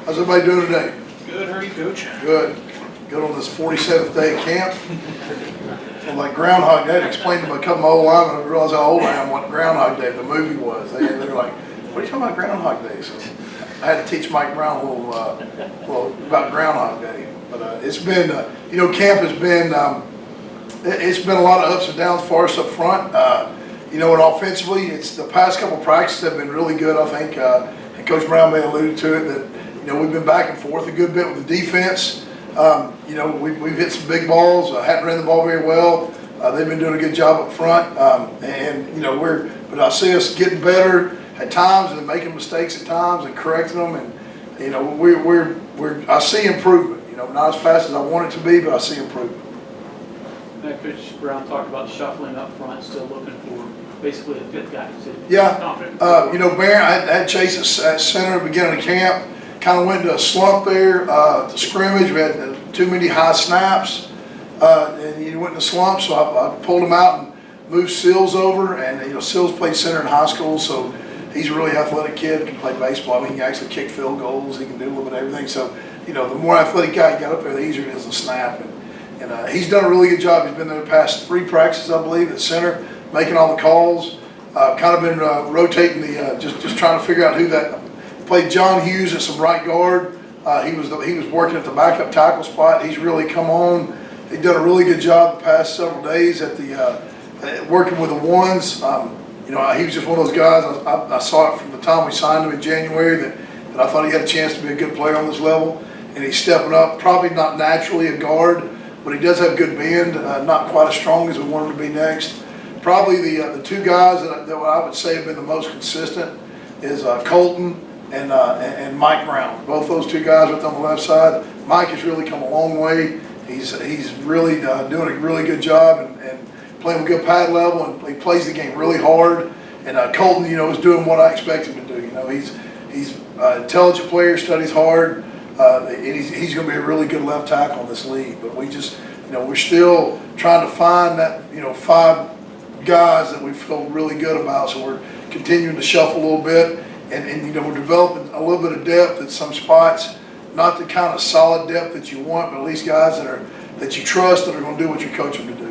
How's everybody doing today? Good, how are you, Coach? Good. Good on this 47th day of camp. I'm like Groundhog Day. I explained to a couple of my old linemen, I realized how old I am, what Groundhog Day, the movie was. They're like, what are you talking about Groundhog Day? So I had to teach Mike Brown a little about Groundhog Day. But it's been, camp has been, it's been a lot of ups and downs for us up front. And offensively, it's the past couple of practices have been really good, I think. And Coach Brown may have alluded to it that, we've been back and forth a good bit with the defense. We've hit some big balls. Hadn't ran the ball very well. They've been doing a good job up front. But I see us getting better at times and making mistakes at times and correcting them. And, I see improvement. Not as fast as I want it to be, but I see improvement. Coach Brown talked about shuffling up front, still looking for basically a fifth guy. Yeah. Confident. Barron, I had Chase at center at the beginning of camp. Kind of went into a slump there at the scrimmage. We had too many high snaps, and he went in a slump. So I pulled him out and moved Sills over. And Sills played center in high school, so he's a really athletic kid. Can play baseball. I mean, he can actually kick field goals. He can do a little bit of everything. So the more athletic guy you got up there, the easier it is to snap. And he's done a really good job. He's been there the past 3 practices, I believe, at center, making all the calls. Kind of been rotating the just trying to figure out who that. Played John Hughes at some right guard. He was working at the backup tackle spot. He's really come on. He's done a really good job the past several days at the working with the ones. He was just one of those guys. I saw it from the time we signed him in January that I thought he had a chance to be a good player on this level, and he's stepping up. Probably not naturally a guard, but he does have good bend. Not quite as strong as we want him to be next. Probably the 2 guys that I would say have been the most consistent is Colton and Mike Brown. Both those 2 guys right on the left side. Mike has really come a long way. He's really doing a really good job and playing a good pad level, and he plays the game really hard. And Colton, is doing what I expect him to do. He's an intelligent player, studies hard. And he's going to be a really good left tackle in this league. But we just, we're still trying to find that, 5 guys that we feel really good about. So we're continuing to shuffle a little bit. And we're developing a little bit of depth at some spots, not the kind of solid depth that you want, but at least guys that you trust that are going to do what you coach them to do.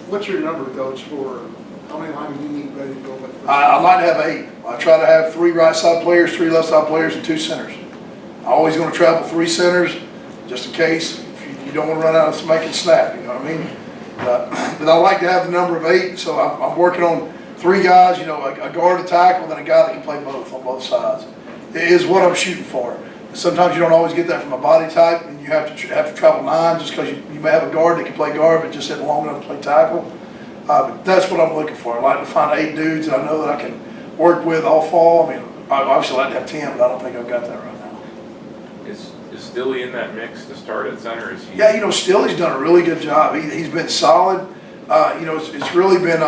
What's your number, Coach, for how many linemen you need ready to go with? I'd like to have 8. I try to have 3 right side players, 3 left side players, and 2 centers. I'm always going to travel 3 centers just in case if you don't want to run out of making snap. You know what I mean? But I like to have the number of 8, so I'm working on 3 guys, a guard, a tackle, and then a guy that can play both on both sides. It is what I'm shooting for. Sometimes you don't always get that from a body type, and you have to travel 9 just because you may have a guard that can play guard but just isn't long enough to play tackle. But that's what I'm looking for. I like to find 8 dudes that I know that I can work with all fall. I mean, I obviously like to have 10, but I don't think I've got that right now. Is Stilly in that mix to start at center? Is he? Yeah, Stilly's done a really good job. He's been solid. It's really been.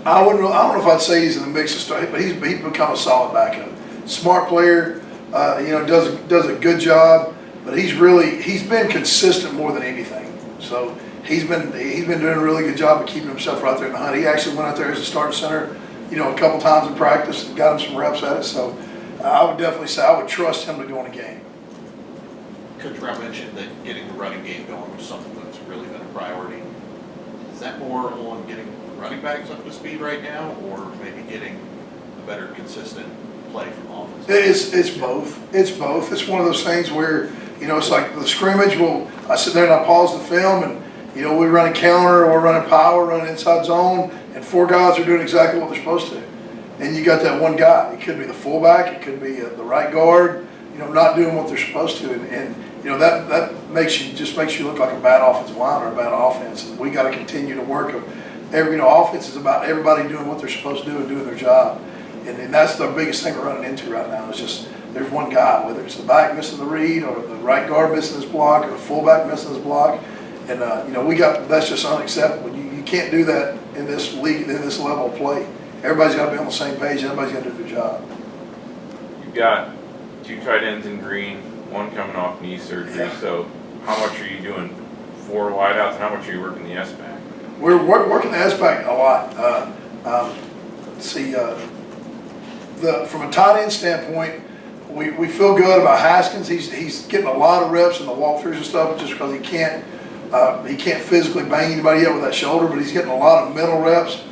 I don't know if I'd say he's in the mix to start, but he's become a solid backup. Smart player. Does a good job, but he's been consistent more than anything. So he's been doing a really good job of keeping himself right there in the hunt. He actually went out there as a starting center, a couple times in practice and got him some reps at it. So I would definitely say I would trust him to go in a game. Coach Brown mentioned that getting the running game going was something that's really been a priority. Is that more on getting running backs up to speed right now, or maybe getting a better consistent play from offense? It's both. It's both. It's one of those things where, it's like the scrimmage. I sit there and I pause the film and, we run a counter or running power, running inside zone, and 4 guys are doing exactly what they're supposed to. And you got that one guy. It could be the fullback. It could be the right guard, not doing what they're supposed to. And that makes you look like a bad offensive line or a bad offense. And we got to continue to work. Offense is about everybody doing what they're supposed to do and doing their job. And that's the biggest thing we're running into right now is just there's one guy, whether it's the back missing the read or the right guard missing his block or the fullback missing his block. And, that's just unacceptable. You can't do that in this league, in this level of play. Everybody's got to be on the same page. Everybody's got to do their job. You've got 2 tight ends in green, 1 coming off knee surgery. Yeah. So how much are you doing 4 wideouts, and how much are you working the S-back? We're working the S-back a lot. From a tight end standpoint, we feel good about Haskins. He's getting a lot of reps in the walkthroughs and stuff just because he can't physically bang anybody up with that shoulder, but he's getting a lot of mental reps.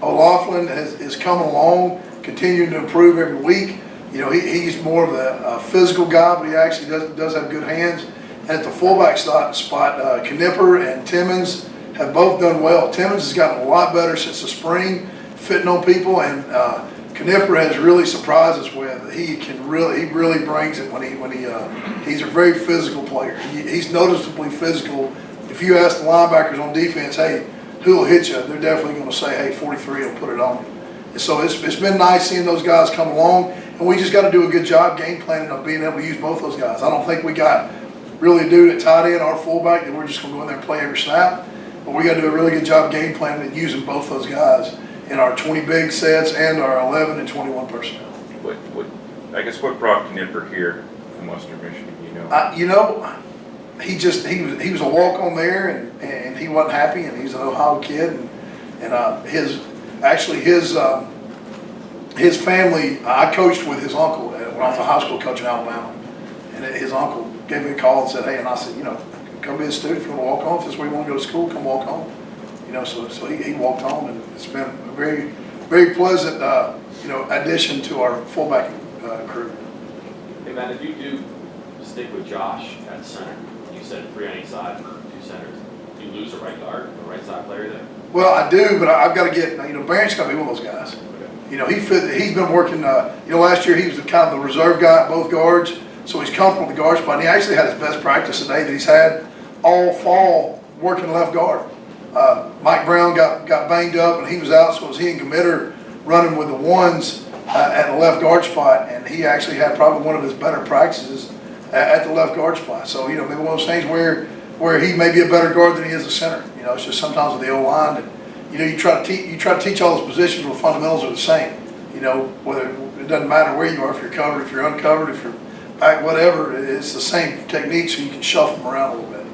O'Laughlin is coming along, continuing to improve every week. You know, he's more of a physical guy, but he actually does have good hands. And at the fullback spot, Knipper and Timmons have both done well. Timmons has gotten a lot better since the spring, fitting on people, and Knipper has really surprised us with. He really brings it he's a very physical player. He's noticeably physical. If you ask the linebackers on defense, hey, who will hit you? They're definitely going to say, hey, 43 will put it on you. And so it's been nice seeing those guys come along, and we just got to do a good job game planning of being able to use both those guys. I don't think we got really a dude at tight end or fullback that we're just going to go in there and play every snap, but we got to do a really good job game planning and using both those guys in our 20 big sets and our 11 and 21 personnel. What brought Knipper here from Western Michigan? You know, he was a walk on there, and he wasn't happy, and he's an Ohio kid, and his family. I coached with his uncle when I was a high school coach in Alabama, and his uncle gave me a call and said, hey, and I said, you know, come be a student if you want to walk on. If this is where you want to go to school, come walk on. You know, so he walked on, and it's been a very, very pleasant, addition to our fullback crew. Hey, Matt, if you do stick with Josh at center, you said 3 on each side for 2 centers. Do you lose a right guard, a right side player there? Well, I do, but I've got to get, Barron's got to be one of those guys. Okay. He's been working, last year he was kind of the reserve guy at both guards, so he's comfortable with the guard spot. And he actually had his best practice today that he's had all fall working left guard. Mike Brown got banged up and he was out, so it was he and Committer running with the ones at the left guard spot, and he actually had probably one of his better practices at the left guard spot. So, maybe one of those things where he may be a better guard than he is a center. It's just sometimes with the O-line, and you try to teach all those positions where the fundamentals are the same. Whether it doesn't matter where you are, if you're covered, if you're uncovered, if you're back, whatever, it's the same technique, so you can shuffle them around a little bit.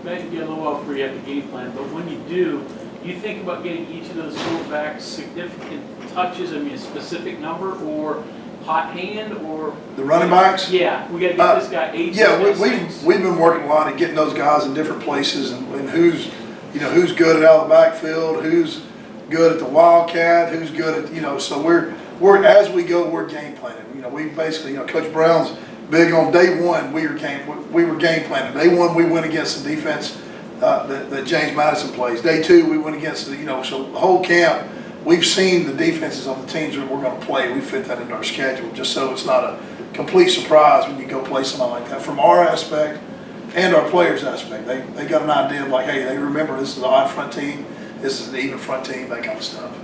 Maybe be a little while before you have the game plan, but when you do, you think about getting each of those fullbacks significant touches, a specific number, or hot hand, or The running backs? yeah, we got to get this guy 8. Yeah, this guy 6. we've been working a lot at getting those guys in different places, and who's good at out of the backfield, who's good at the wildcat, who's good at so we're as we go, we're game planning. We basically Coach Brown's big on day one. We were game planning. Day one we went against the defense that James Madison plays. Day two we went against so the whole camp. We've seen the defenses of the teams that we're going to play. We fit that into our schedule just so it's not a complete surprise when you go play something like that. From our aspect and our players' aspect, they got an idea of like, hey, they remember this is an odd front team, this is an even front team, that kind of stuff.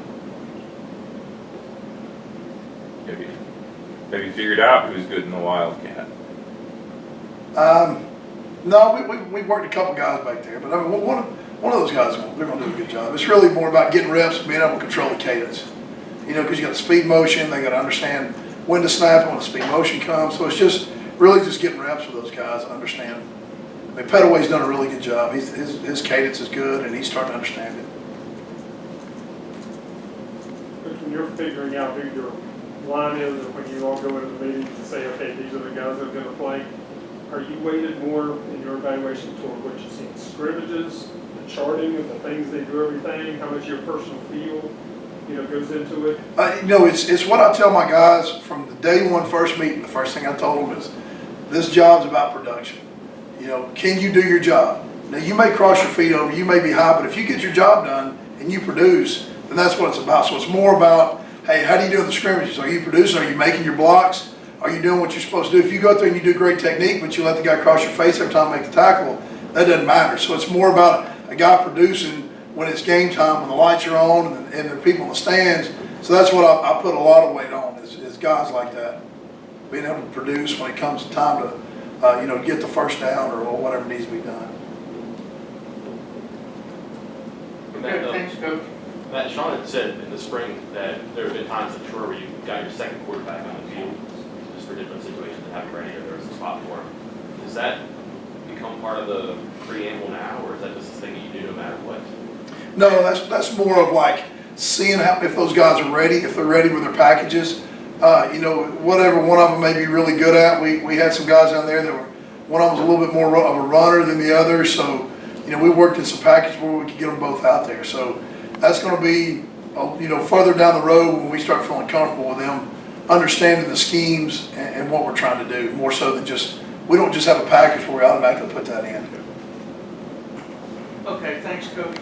Have you figured out who's good in the Wildcat? No, we've worked a couple guys back there, but one of those guys, they're going to do a good job. It's really more about getting reps and being able to control the cadence. Because you got the speed motion, they got to understand when to snap and when the speed motion comes. So it's just really just getting reps with those guys and understand. Pettaway's done a really good job. His cadence is good, and he's starting to understand it. When you're figuring out who your line is, or when you all go into the meetings and say, okay, these are the guys that are going to play, are you weighted more in your evaluation toward what you see in scrimmages, the charting of the things they do, everything, how much your personal feel, goes into it? It's what I tell my guys from the day one first meeting. The first thing I told them is, this job's about production. Can you do your job? Now, you may cross your feet over, you may be high, but if you get your job done and you produce, then that's what it's about. So it's more about, hey, how do you do in the scrimmages? Are you producing? Are you making your blocks? Are you doing what you're supposed to do? If you go out there and you do great technique, but you let the guy cross your face every time you make the tackle, that doesn't matter. So it's more about a guy producing when it's game time, when the lights are on and there are people in the stands. So that's what I put a lot of weight on is guys like that, being able to produce when it comes to time to get the first down or whatever needs to be done. Thanks, Coach. Matt, Sean had said in the spring that there have been times, I'm sure, where you got your second quarterback on the field just for different situations and haven't ready or there was a spot for him. Does that become part of the preamble now, or is that just a thing that you do no matter what? No, that's more of like seeing if those guys are ready, if they're ready with their packages. you know, whatever one of them may be really good at. We had some guys down there that were, one of them was a little bit more of a runner than the other, so, you know, we worked in some package where we could get them both out there. So that's gonna be, you know, further down the road when we start feeling comfortable with them, understanding the schemes and what we're trying to do, more so than just, we don't just have a package where we automatically put that in. Okay, thanks, Coach.